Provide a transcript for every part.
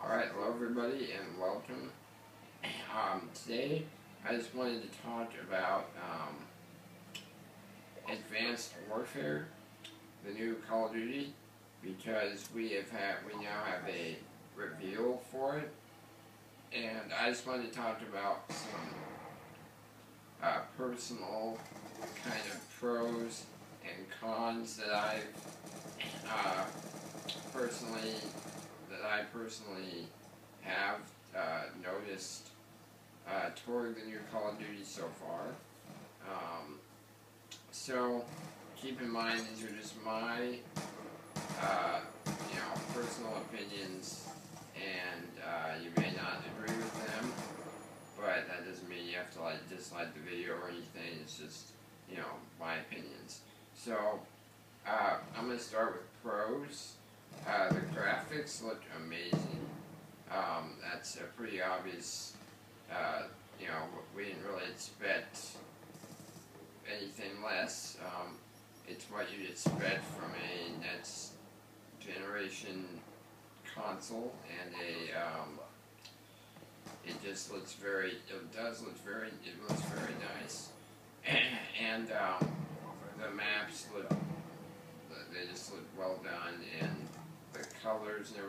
Alright, hello everybody and welcome. Today I just wanted to talk about Advanced Warfare, the new Call of Duty, because we now have a reveal for it, and I just wanted to talk about some personal kind of pros and cons that I personally have noticed toward the new Call of Duty so far. So keep in mind these are just my personal opinions, and you may not agree with them, but that doesn't mean you have to dislike the video or anything. It's just my opinions. So I'm going to start with pros. The graphics look amazing. That's a pretty obvious. We didn't really expect anything less. It's what you'd expect from a next generation console, and it looks very nice. And the maps they just look well done, and the colors and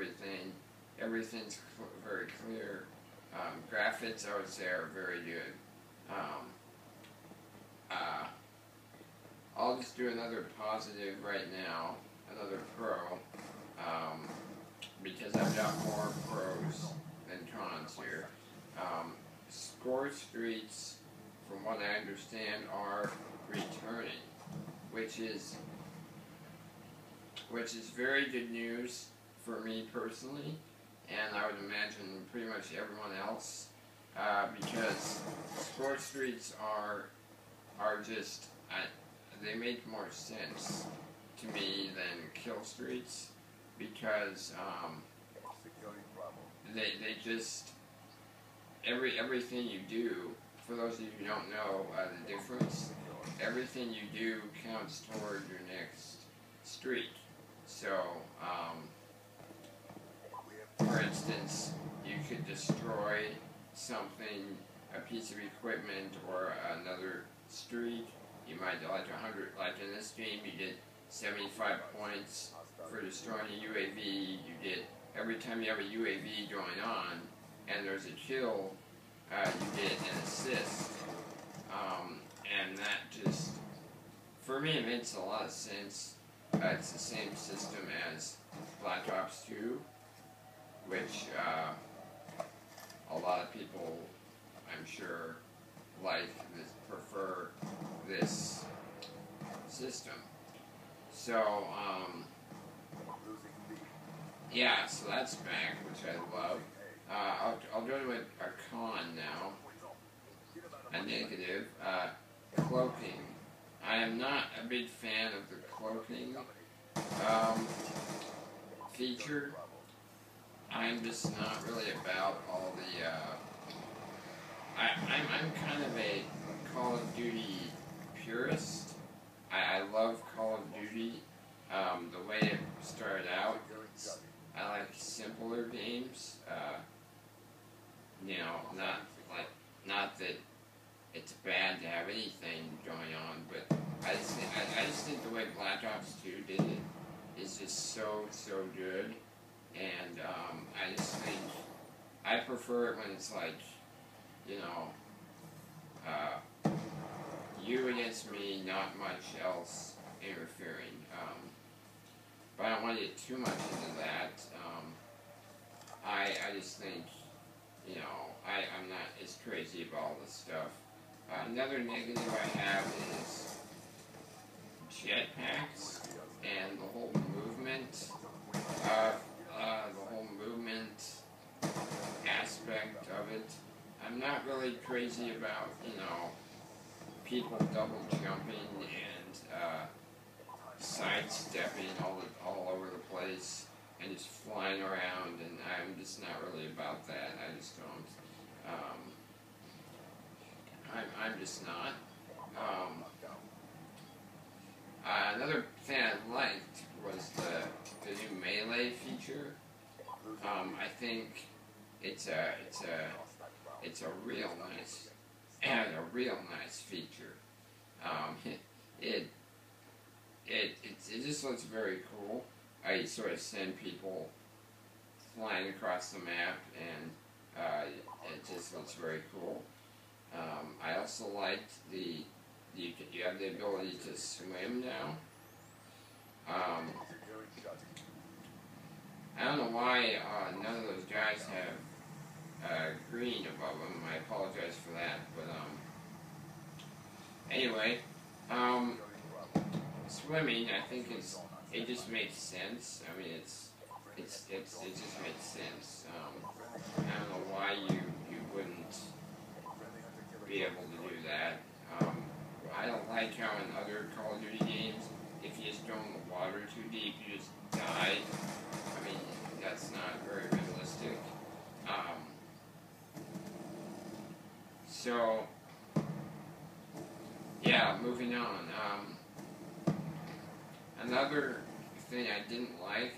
everything's very clear. Graphics, I would say, are very good. I'll just do another positive right now, another pro, because I've got more pros than cons here. Score Streets, from what I understand, are returning, which is very good news for me personally, and I would imagine pretty much everyone else, because Score Streets are just, they make more sense to me than Kill Streets, because they just, everything you do, for those of you who don't know the difference, everything you do counts toward your next streak. So, for instance, you could destroy something, a piece of equipment, or another streak. You might get like 100, like in this game you get 75 points for destroying a UAV. You get, every time you have a UAV going on and there's a kill, you get an assist. And that just, for me, it makes a lot of sense. It's the same system as Black Ops 2, which a lot of people, I'm sure, prefer this system. So, yeah, so that's back, which I love. I'll go to a con now, a negative. Cloaking. I am not a big fan of the cloaking feature. I'm just not really about all the, I'm kind of a Call of Duty purist. I love Call of Duty, the way it started out. I like simpler games, not that it's bad to have anything going on, but I just think the way Black Ops 2 did it is just so good, and I just think I prefer it when it's like, you against me, not much else interfering. But I don't want to get too much into that. I just think, I'm not as crazy about all this stuff. Another negative I have is jetpacks and the whole movement aspect of it. I'm not really crazy about, people double jumping and sidestepping all over the place and just flying around, and I'm just not really about that. I just don't. I'm just not. Another thing I liked was the new melee feature. I think it's a real nice and a real nice feature. Um, it it just looks very cool. I sort of send people flying across the map, and it just looks very cool. I also liked you have the ability to swim now. I don't know why none of those guys have green above them. I apologize for that, but anyway, swimming, I think it just makes sense. I mean, it just makes sense. I don't know why you wouldn't be able to do that. I don't like how in other Call of Duty games, if you just go in the water too deep, you just die. I mean, that's not very realistic. So, yeah, moving on. Another thing I didn't like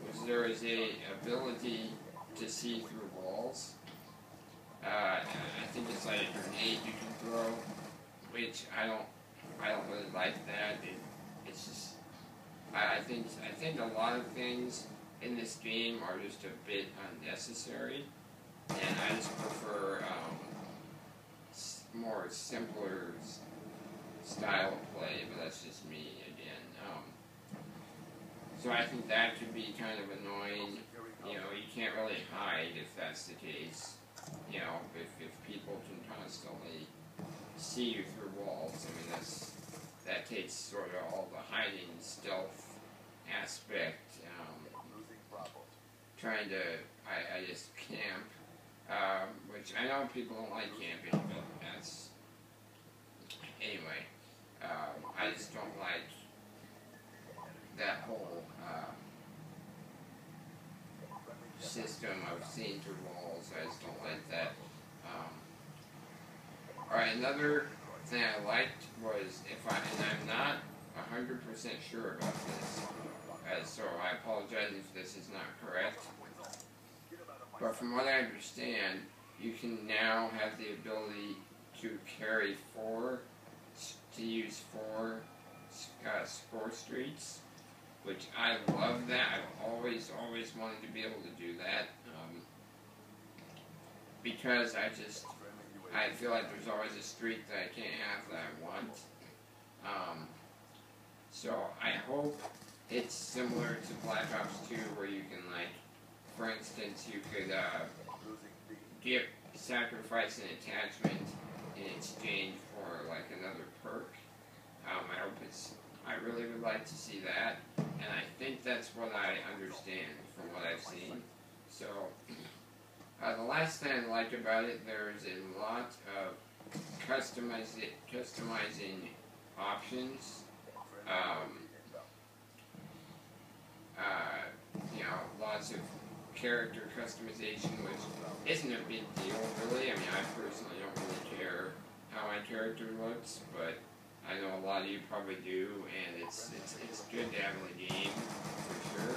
was there is a ability to see through walls. I think it's like a grenade you can throw, which I don't really like that. It's just I think a lot of things in this game are just a bit unnecessary, and I just prefer more simpler style of play. But that's just me again. So I think that could be kind of annoying. You know, you can't really hide if that's the case. You know, if people can constantly see you through walls, I mean that takes sort of all the hiding stealth aspect. Trying to, I just camp, which I know people don't like camping, but that's anyway. I just don't like that whole system of seeing through walls. I just don't like that. Alright, another thing I liked was and I'm not 100% sure about this, so I apologize if this is not correct, but from what I understand, you can now have the ability to carry use four score streaks, which I love that. I've always wanted to be able to do that, because I feel like there's always a streak that I can't have that I want. So I hope it's similar to Black Ops 2, where you can, like, for instance, you could sacrifice an attachment in exchange for, like, another perk. I really would like to see that, and I think that's what I understand from what I've seen. So, the last thing I like about it, there's a lot of customizing options. You know, lots of character customization, which isn't a big deal, really. I mean, I personally don't really care how my character looks, but I know a lot of you probably do, and it's good to have in the game, for sure.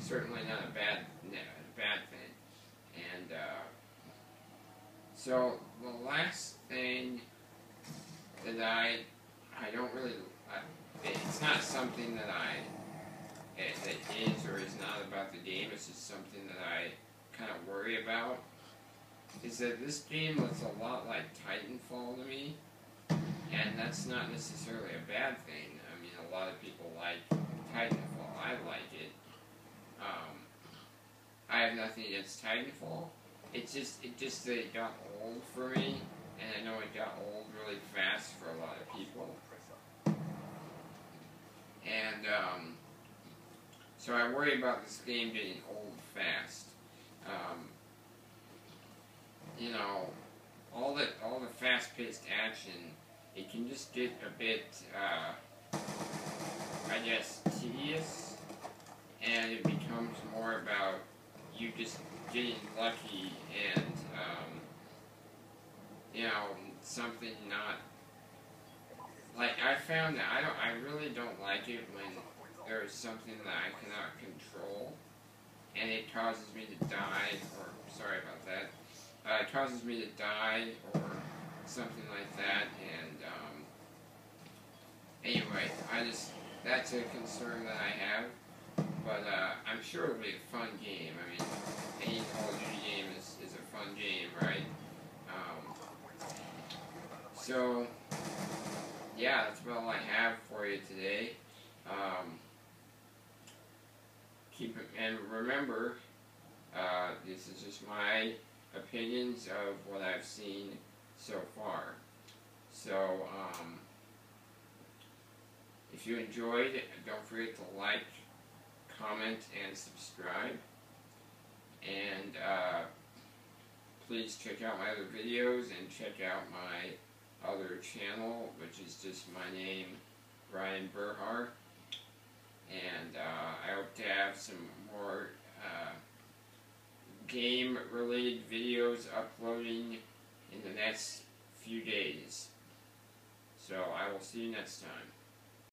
Certainly not a bad thing. And so the last thing that I don't really, it's not something that that is or is not about the game. It's just something that I kind of worry about. Is that this game looks a lot like Titanfall to me, and that's not necessarily a bad thing. I mean, a lot of people like Titanfall. I like it. I have nothing against Titanfall. It just that it got old for me, and I know it got old really fast for a lot of people. And so I worry about this game getting old fast. You know, all the fast-paced action, it can just get a bit, I guess, tedious, and it becomes more about you just getting lucky and, you know, something not, like, I found that I really don't like it when there is something that I cannot control, and it causes me to die, or sorry about that, it causes me to die, or something like that, and anyway, that's a concern that I have, but I'm sure it'll be a fun game. I mean, any Call of Duty game is a fun game, right? So, yeah, that's about all I have for you today. And remember, this is just my opinions of what I've seen so far. So, if you enjoyed, don't forget to like, comment, and subscribe. And please check out my other videos and check out my other channel, which is just my name, Ryan Berhar. And I hope to have some more game-related videos uploading in the next few days. So I will see you next time.